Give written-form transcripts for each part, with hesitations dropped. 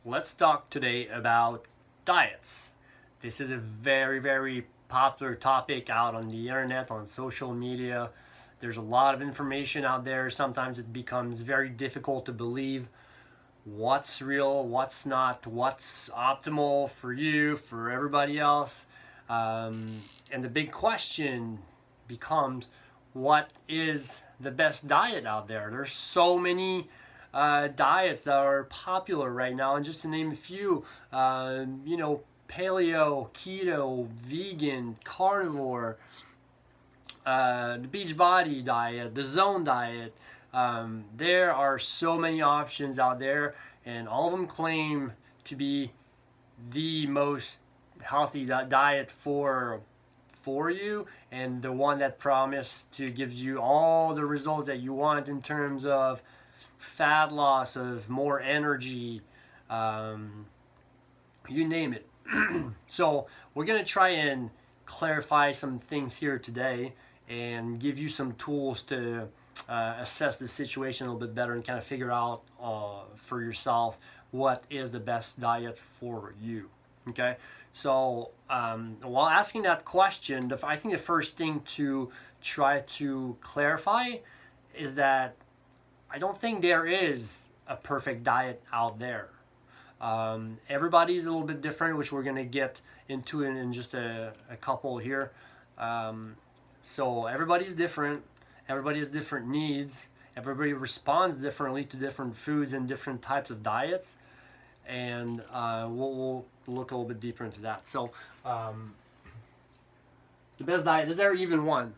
Let's talk today about diets. This is a very popular topic out on the internet, on social media. There's a lot of information out there. Sometimes it becomes very difficult to believe what's real, what's not, what's optimal for you, for everybody else. And the big question becomes, what is the best diet out there? There's so many diets that are popular right now, and just to name a few, paleo, keto, vegan, carnivore, the Beachbody diet, the Zone diet. There are so many options out there, and all of them claim to be the most healthy diet for you, and the one that promise to gives you all the results that you want in terms of fat loss, of more energy, you name it. So we're gonna try and clarify some things here today and give you some tools to assess the situation a little bit better and kind of figure out for yourself what is the best diet for you. Okay, so while asking that question, I think the first thing to try to clarify is that I don't think there is a perfect diet out there. Everybody's a little bit different, which we're going to get into in just a couple here. So everybody's different. Everybody has different needs. Everybody responds differently to different foods and different types of diets. And we'll look a little bit deeper into that. So the best diet, is there even one?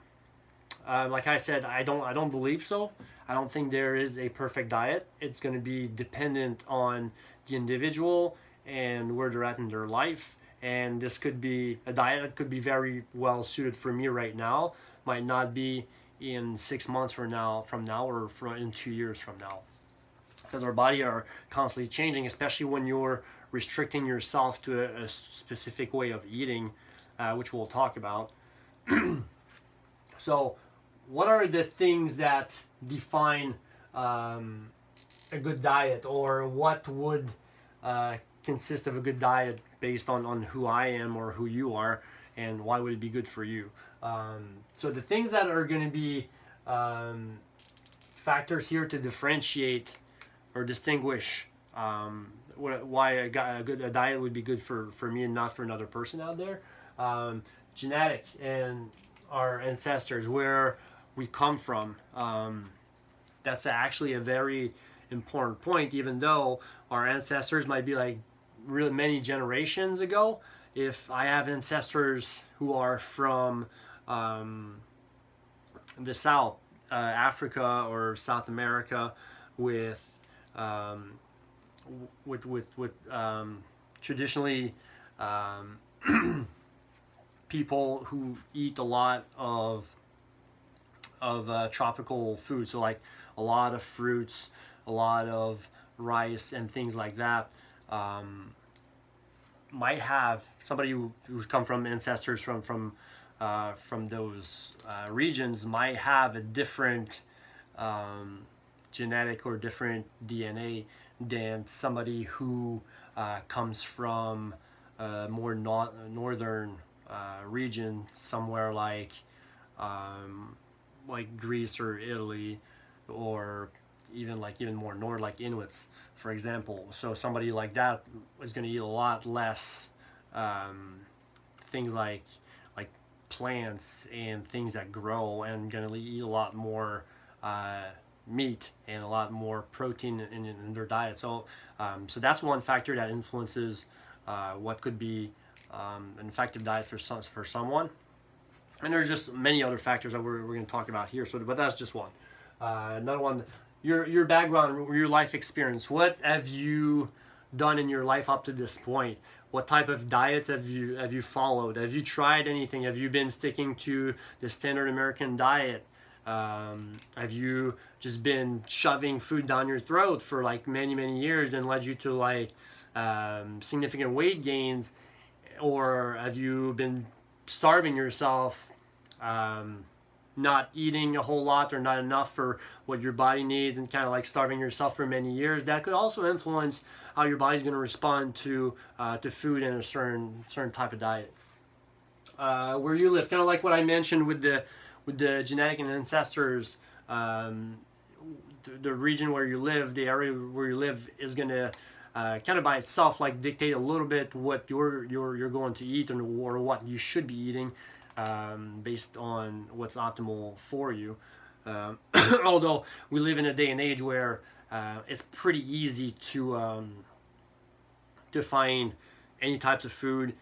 Like I said, I don't believe so. I don't think there is a perfect diet. It's going to be dependent on the individual and where they're at in their life. And this could be a diet that could be very well suited for me right now, might not be in 6 months from now, or in 2 years from now. Because our body are constantly changing, especially when you're restricting yourself to a specific way of eating, which we'll talk about. So what are the things that define a good diet, or what would consist of a good diet based on who I am or who you are, and why would it be good for you? So the things that are going to be factors here to differentiate or distinguish why a diet would be good for me and not for another person out there. Genetic and our ancestors, where we come from. That's actually a very important point, even though our ancestors might be like really many generations ago. If I have ancestors who are from the South, Africa or South America, with traditionally people who eat a lot of tropical food, so like a lot of fruits, a lot of rice and things like that, might have somebody who's come from ancestors from those regions might have a different genetic or different DNA than somebody who comes from a more northern region, somewhere like Greece or Italy, or even more north, like Inuits, for example. So somebody like that is going to eat a lot less things like plants and things that grow, and going to eat a lot more meat and a lot more protein in their diet. So that's one factor that influences what could be an effective diet for someone. And there's just many other factors that we're going to talk about here. So, but that's just one. Another one, your background, your life experience. What have you done in your life up to this point? What type of diets have you followed? Have you tried anything? Have you been sticking to the standard American diet? Have you just been shoving food down your throat for like many years and led you to like significant weight gains? Or have you been starving yourself not eating a whole lot or not enough for what your body needs, and kind of like starving yourself for many years, that could also influence how your body's going to respond to food in a certain type of diet. Where you live, kind of like what I mentioned with the genetic and ancestors. The region where you live, the area where you live, is going to kind of by itself like dictate a little bit what you're going to eat, or what you should be eating, based on what's optimal for you. Although we live in a day and age where it's pretty easy to find any types of food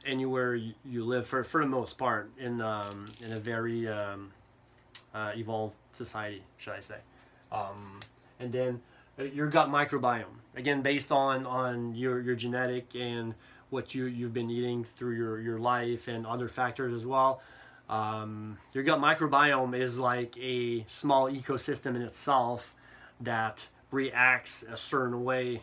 anywhere you live, for the most part, in a very evolved society, should I say. And then your gut microbiome, again, based on your genetic and what you've been eating through your life and other factors as well. Your gut microbiome is like a small ecosystem in itself that reacts a certain way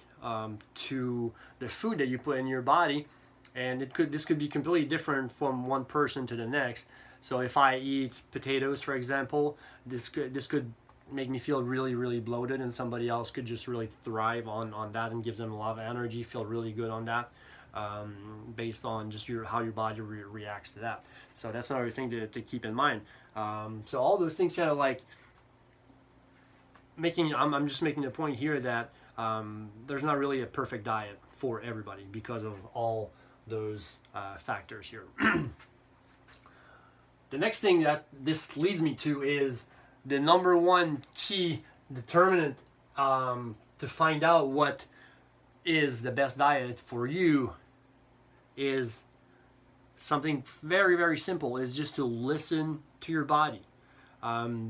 to the food that you put in your body, and this could be completely different from one person to the next. So if I eat potatoes, for example, this could make me feel really, really bloated, and somebody else could just really thrive on that and gives them a lot of energy, feel really good on that, based on just how your body reacts to that. So that's another thing to keep in mind. So all those things kind of like I'm just making the point here that there's not really a perfect diet for everybody because of all those factors here. The next thing that this leads me to is the number one key determinant to find out what is the best diet for you is something very, very simple, is just to listen to your body.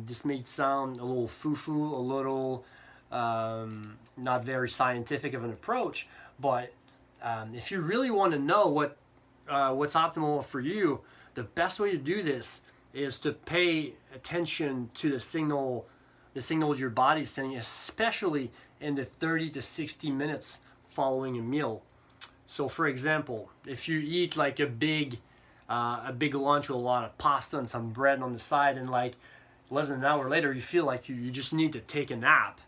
This may sound a little foo-foo, a little not very scientific of an approach, but if you really want to know what's optimal for you, the best way to do this is to pay attention to the signals your body's sending, especially in the 30 to 60 minutes following a meal. So for example, if you eat like a big lunch with a lot of pasta and some bread on the side, and like less than an hour later you feel like you just need to take a nap,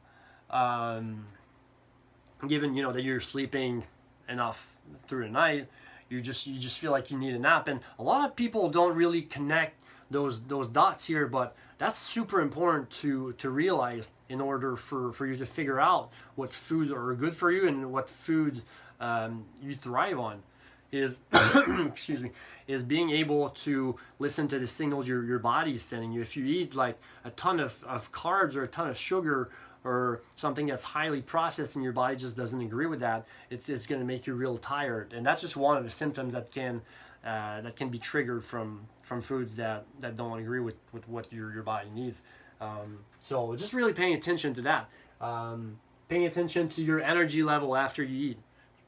given that you're sleeping enough through the night, you just feel like you need a nap. And a lot of people don't really connect those dots here, but that's super important to realize in order for you to figure out what foods are good for you and what foods you thrive on. Is excuse me, is being able to listen to the signals your body is sending you. If you eat like a ton of carbs or a ton of sugar or something that's highly processed and your body just doesn't agree with that, it's going to make you real tired, and that's just one of the symptoms that can be triggered from foods that don't agree with what your body needs. So just really paying attention to that, paying attention to your energy level after you eat,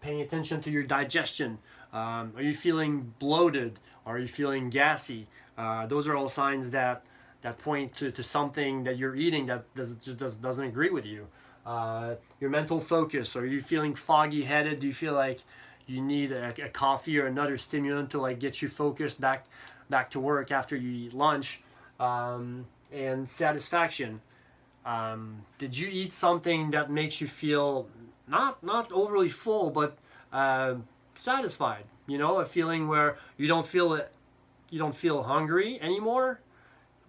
paying attention to your digestion. Are you feeling bloated? Are you feeling gassy? Those are all signs that point to something that you're eating that doesn't agree with you. Your mental focus. Are you feeling foggy headed? Do you feel like you need a coffee or another stimulant to like get you focused back to work after you eat lunch? And satisfaction. Did you eat something that makes you feel not overly full, but satisfied? A feeling where you don't feel hungry anymore,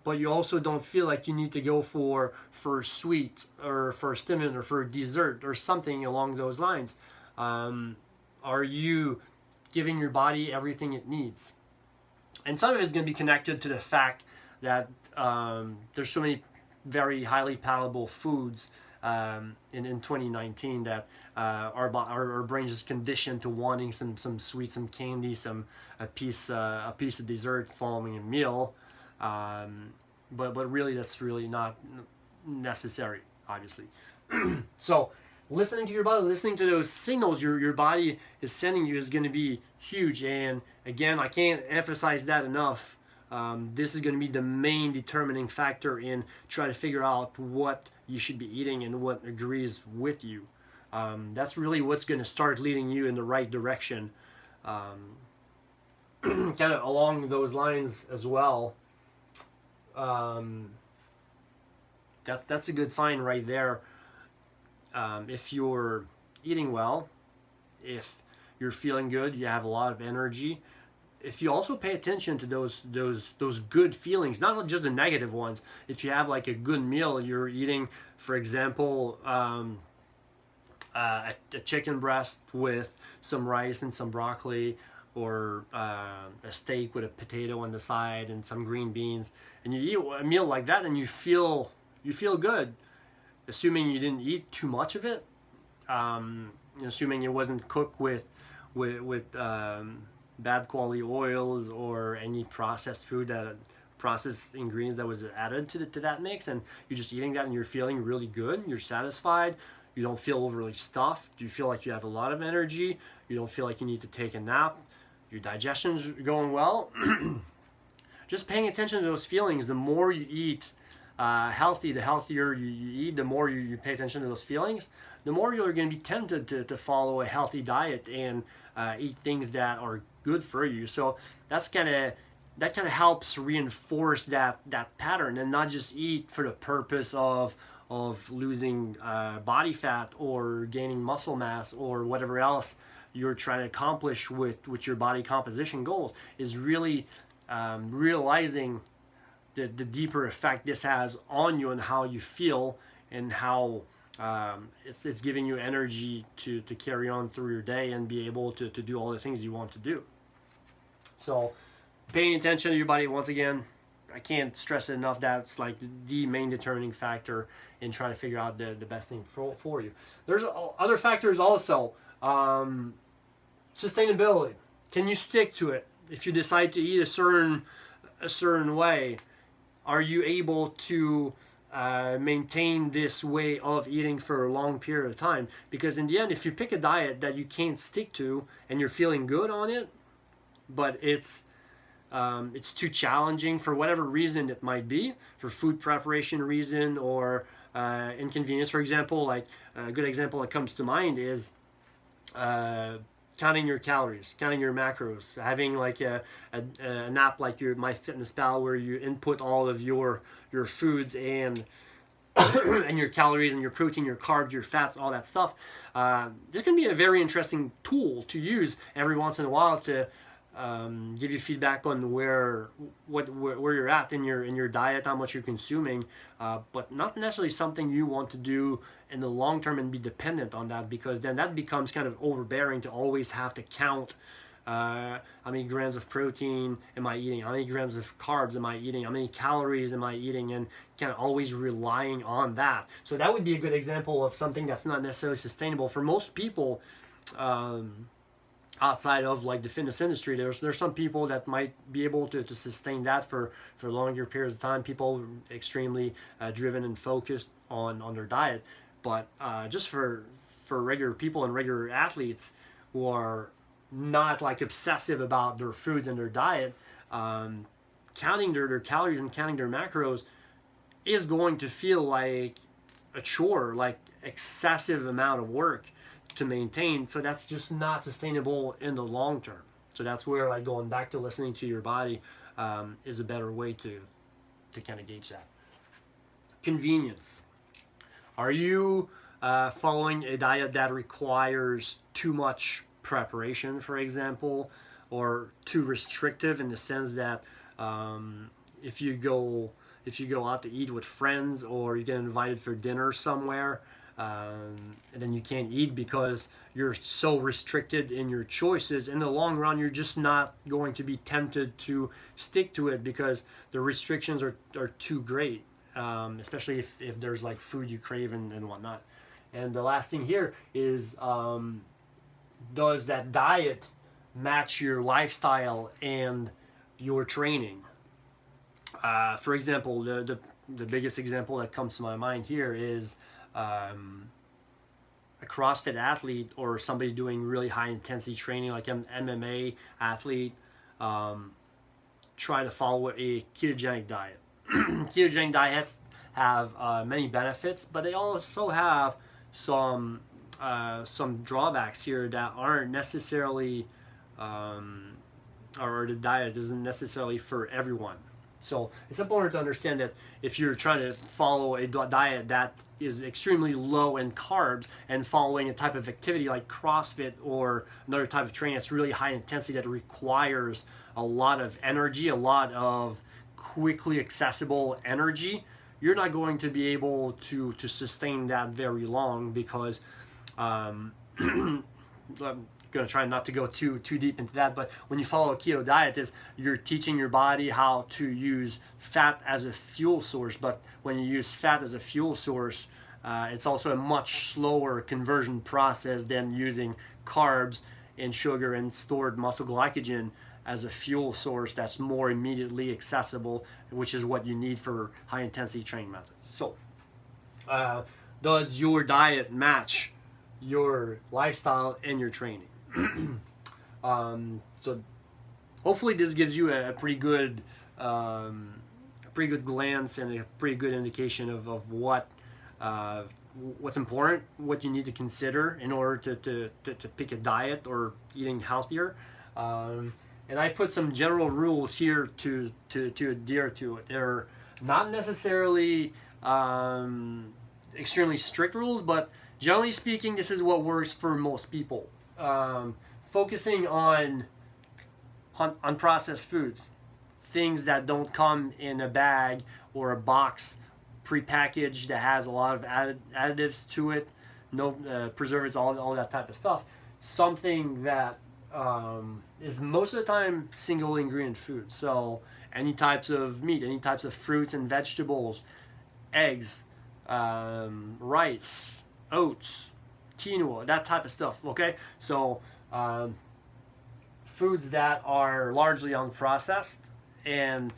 but you also don't feel like you need to go for a sweet or for a stimulant or for a dessert or something along those lines. Are you giving your body everything it needs? And some of it is going to be connected to the fact that there's so many very highly palatable foods in 2019 that our brains is conditioned to wanting some sweet, some candy, a piece of dessert following a meal. But really, that's really not necessary, obviously. So listening to your body, listening to those signals your body is sending you is going to be huge. And again, I can't emphasize that enough. This is going to be the main determining factor in trying to figure out what you should be eating and what agrees with you. That's really what's going to start leading you in the right direction. Kind of along those lines as well. um, that's a good sign right there. If you're eating well, if you're feeling good, you have a lot of energy. If you also pay attention to those good feelings, not just the negative ones. If you have like a good meal, you're eating, for example, a chicken breast with some rice and some broccoli, or a steak with a potato on the side and some green beans, and you eat a meal like that, and you feel good, assuming you didn't eat too much of it, assuming it wasn't cooked with bad quality oils or any processed food, that processed ingredients that was added to that mix, and you're just eating that and you're feeling really good, you're satisfied, you don't feel overly stuffed, you feel like you have a lot of energy, you don't feel like you need to take a nap, your digestion's going well. Just paying attention to those feelings. The more you eat healthy, the healthier you eat, the more you pay attention to those feelings, the more you're going to be tempted to follow a healthy diet and eat things that are good for you. So that kind of helps reinforce that pattern, and not just eat for the purpose of losing body fat or gaining muscle mass or whatever else you're trying to accomplish with your body composition goals. Is really realizing the deeper effect this has on you and how you feel, and how it's giving you energy to carry on through your day and be able to do all the things you want to do. So paying attention to your body, once again, I can't stress it enough, that's like the main determining factor in trying to figure out the best thing for you. There's other factors also. Sustainability. Can you stick to it? If you decide to eat a certain way, are you able to maintain this way of eating for a long period of time? Because in the end, if you pick a diet that you can't stick to and you're feeling good on it, but it's too challenging for whatever reason it might be, for food preparation reason or inconvenience. For example, like a good example that comes to mind is counting your calories, counting your macros, having like an app like your MyFitnessPal where you input all of your foods and and your calories and your protein, your carbs, your fats, all that stuff. This can be a very interesting tool to use every once in a while to give you feedback on where you're at in your diet, how much you're consuming, but not necessarily something you want to do in the long term and be dependent on that, because then that becomes kind of overbearing to always have to count how many grams of protein am I eating, how many grams of carbs am I eating, how many calories am I eating, and kind of always relying on that. So that would be a good example of something that's not necessarily sustainable for most people. Outside of like the fitness industry, there's some people that might be able to sustain that for longer periods of time, people extremely driven and focused on their diet. But just for regular people and regular athletes who are not like obsessive about their foods and their diet, counting their calories and counting their macros is going to feel like a chore, like excessive amount of work to maintain. So that's just not sustainable in the long term. So that's where like going back to listening to your body is a better way to kind of gauge that. Convenience. Are you following a diet that requires too much preparation, for example, or too restrictive in the sense that if you go out to eat with friends or you get invited for dinner somewhere, and then you can't eat because you're so restricted in your choices, in the long run you're just not going to be tempted to stick to it because the restrictions are too great, especially if there's like food you crave and whatnot. And the last thing here is, does that diet match your lifestyle and your training? For example, the biggest example that comes to my mind here is a CrossFit athlete or somebody doing really high intensity training, like an MMA athlete, try to follow a ketogenic diet. Ketogenic diets have many benefits, but they also have some drawbacks here that aren't necessarily, or the diet isn't necessarily for everyone. So it's important to understand that if you're trying to follow a diet that is extremely low in carbs and following a type of activity like CrossFit or another type of training that's really high intensity that requires a lot of energy, a lot of quickly accessible energy, you're not going to be able to sustain that very long because I'm going to try not to go too deep into that, but when you follow a keto diet, is you're teaching your body how to use fat as a fuel source. But when you use fat as a fuel source, it's also a much slower conversion process than using carbs and sugar and stored muscle glycogen as a fuel source that's more immediately accessible, which is what you need for high intensity training methods. So does your diet match your lifestyle and your training? So hopefully this gives you a pretty good glance and a pretty good indication of what's important, what you need to consider in order to pick a diet or eating healthier. And I put some general rules here to adhere to it. They're not necessarily extremely strict rules, but generally speaking, this is what works for most people. Focusing on unprocessed foods, things that don't come in a bag or a box prepackaged that has a lot of additives to it, no preservatives, all that type of stuff. Something that is most of the time single ingredient food. So any types of meat, any types of fruits and vegetables, eggs, rice, oats, quinoa, that type of stuff. Okay, so foods that are largely unprocessed and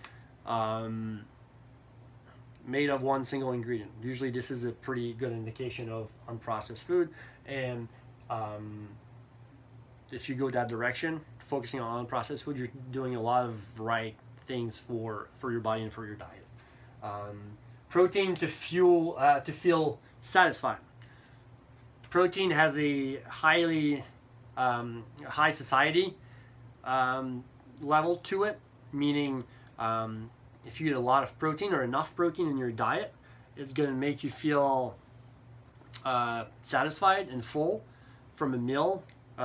made of one single ingredient. Usually this is a pretty good indication of unprocessed food. And if you go that direction, focusing on unprocessed food, you're doing a lot of right things for your body and for your diet. Protein to feel satisfied. Protein has a highly high satiety level to it, meaning if you eat a lot of protein or enough protein in your diet, it's going to make you feel satisfied and full from a meal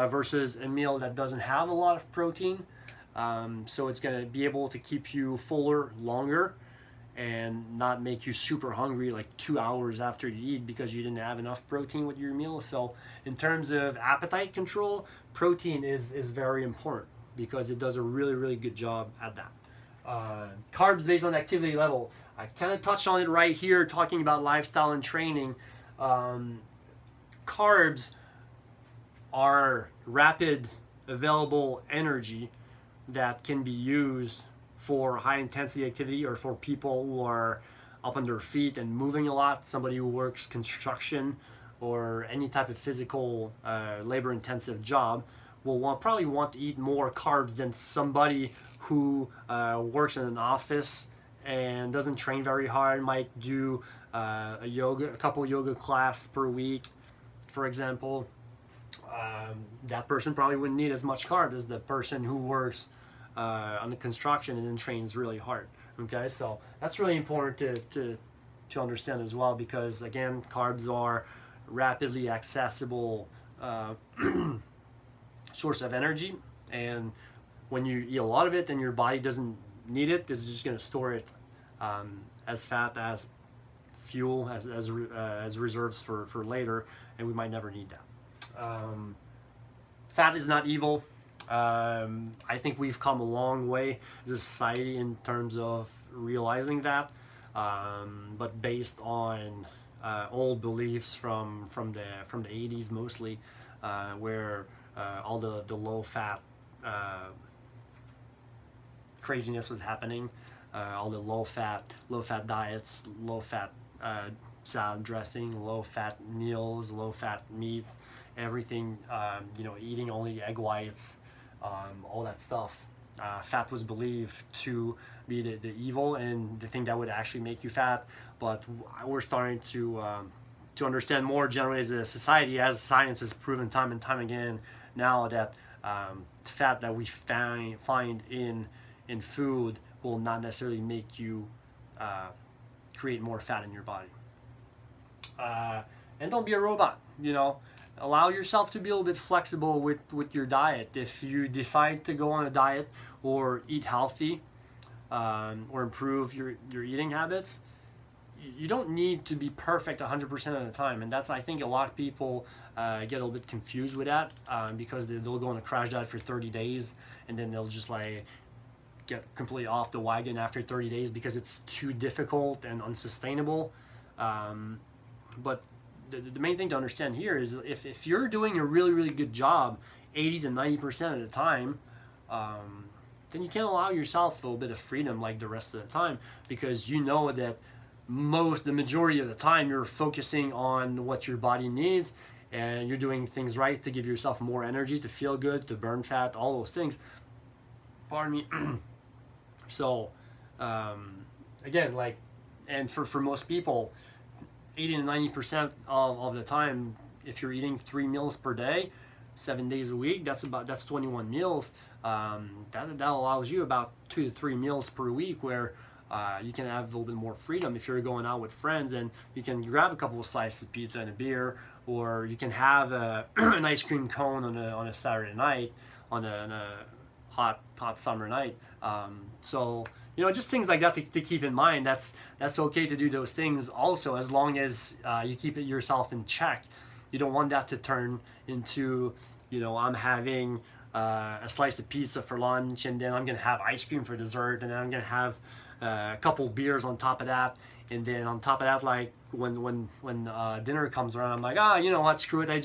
versus a meal that doesn't have a lot of protein. So it's going to be able to keep you fuller longer and not make you super hungry like 2 hours after you eat because you didn't have enough protein with your meal. So in terms of appetite control, protein is very important because it does a really good job at that. Carbs based on activity level. I kind of touched on it right here talking about lifestyle and training. Carbs are rapid available energy that can be used for high intensity activity or for people who are up on their feet and moving a lot, somebody who works construction or any type of physical labor intensive job will probably want to eat more carbs than somebody who works in an office and doesn't train very hard, might do a couple yoga class per week, for example. That person probably wouldn't need as much carb as the person who works on the construction and then trains really hard. Okay, so that's really important to understand as well, because again, carbs are rapidly accessible source of energy, and when you eat a lot of it and your body doesn't need it, it's just going to store it as fat, as fuel, as reserves for later, and we might never need that. Fat is not evil. I think we've come a long way as a society in terms of realizing that, but based on old beliefs from the 80s mostly, where all the low fat craziness was happening, all the low fat diets, low fat salad dressing, low fat meals, low fat meats, everything, eating only egg whites, all that stuff. Fat was believed to be the evil and the thing that would actually make you fat, but we're starting to understand more generally as a society, as science has proven time and time again now, that fat that we find in food will not necessarily make you create more fat in your body. And don't be a robot, you know. Allow yourself to be a little bit flexible with your diet. If you decide to go on a diet or eat healthy, or improve your eating habits, you don't need to be perfect 100% of the time. And that's, I think, a lot of people get a little bit confused with that, because they'll go on a crash diet for 30 days and then they'll just like get completely off the wagon after 30 days because it's too difficult and unsustainable. But the main thing to understand here is if you're doing a really, really good job 80 to 90% of the time, then you can't allow yourself a little bit of freedom like the rest of the time, because you know that the majority of the time you're focusing on what your body needs and you're doing things right to give yourself more energy, to feel good, to burn fat, all those things. Pardon me. So again, like, and for most people, 80 to 90% of the time, if you're eating 3 meals per day, 7 days a week, that's 21 meals. That allows you about 2 to 3 meals per week where you can have a little bit more freedom. If you're going out with friends, and you can grab a couple of slices of pizza and a beer, or you can have an ice cream cone on a Saturday night, on a hot summer night. So, you know, just things like that to keep in mind. That's okay to do those things also, as long as you keep it yourself in check. You don't want that to turn into, you know, I'm having a slice of pizza for lunch, and then I'm gonna have ice cream for dessert, and then I'm gonna have a couple beers on top of that, and then on top of that, like when dinner comes around, I'm like, you know what, screw it, I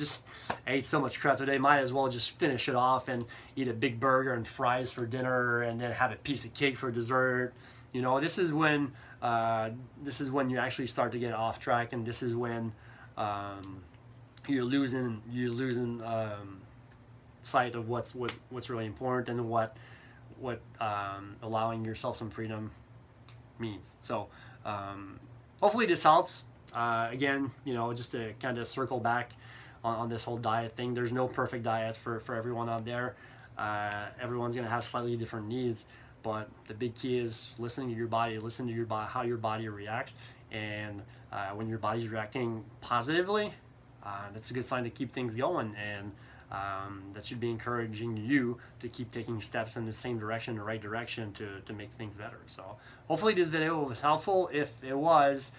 ate so much crap today, might as well just finish it off and eat a big burger and fries for dinner, and then have a piece of cake for dessert. You know, this is when you actually start to get off track, and this is when you're losing sight of what's really important, and what allowing yourself some freedom means. So hopefully this helps. Again, you know, just to kind of circle back on this whole diet thing, there's no perfect diet for everyone out there. Everyone's gonna have slightly different needs, but the big key is listening to your body, how your body reacts, and when your body's reacting positively, that's a good sign to keep things going, and that should be encouraging you to keep taking steps in the same direction, the right direction, to make things better. So hopefully this video was helpful. If it was,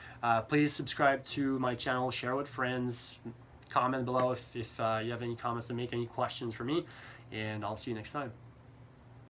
please subscribe to my channel, share with friends, comment below if you have any comments to make, any questions for me, and I'll see you next time.